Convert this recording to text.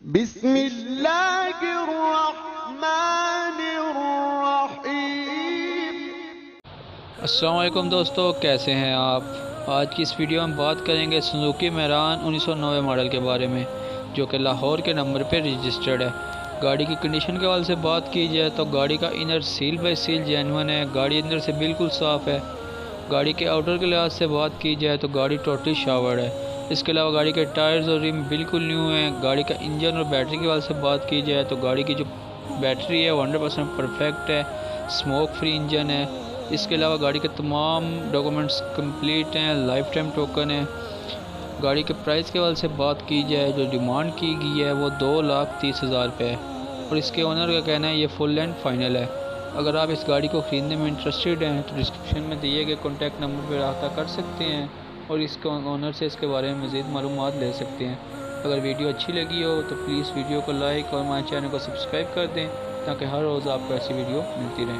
बिस्मिल्लाहिर्रहमानिर्रहीम। अस्सलाम वालेकुम दोस्तों, कैसे हैं आप। आज की इस वीडियो में बात करेंगे सुजुकी मेरान 1990 मॉडल के बारे में, जो कि लाहौर के नंबर पर रजिस्टर्ड है। गाड़ी की कंडीशन के हवाले से बात की जाए तो गाड़ी का inner seal by seal genuine है। गाड़ी अंदर से बिल्कुल साफ़ है। गाड़ी के आउटर के लिहाज से बात की जाए तो गाड़ी टोटली शावर्ड है। इसके अलावा गाड़ी के टायर्स और रिम बिल्कुल न्यू हैं। गाड़ी का इंजन और बैटरी के हवाले से बात की जाए तो गाड़ी की जो बैटरी है वो 100% परफेक्ट है। स्मोक फ्री इंजन है। इसके अलावा गाड़ी के तमाम डॉक्यूमेंट्स कंप्लीट हैं। लाइफ टाइम टोकन है। गाड़ी के प्राइस के हवाले से बात की जाए, जो डिमांड की गई है वो 2,30,000 रुपये है और इसके ओनर का कहना है ये फुल एंड फाइनल है। अगर आप इस गाड़ी को ख़रीदने में इंटरेस्टेड हैं तो डिस्क्रिप्शन में दिए गए कॉन्टैक्ट नंबर पर रब्ता कर सकते हैं और इसके ओनर से इसके बारे में मज़ीद मालूमात ले सकते हैं। अगर वीडियो अच्छी लगी हो तो प्लीज़ वीडियो को लाइक और हमारे चैनल को सब्सक्राइब कर दें ताकि हर रोज़ आपको ऐसी वीडियो मिलती रहे।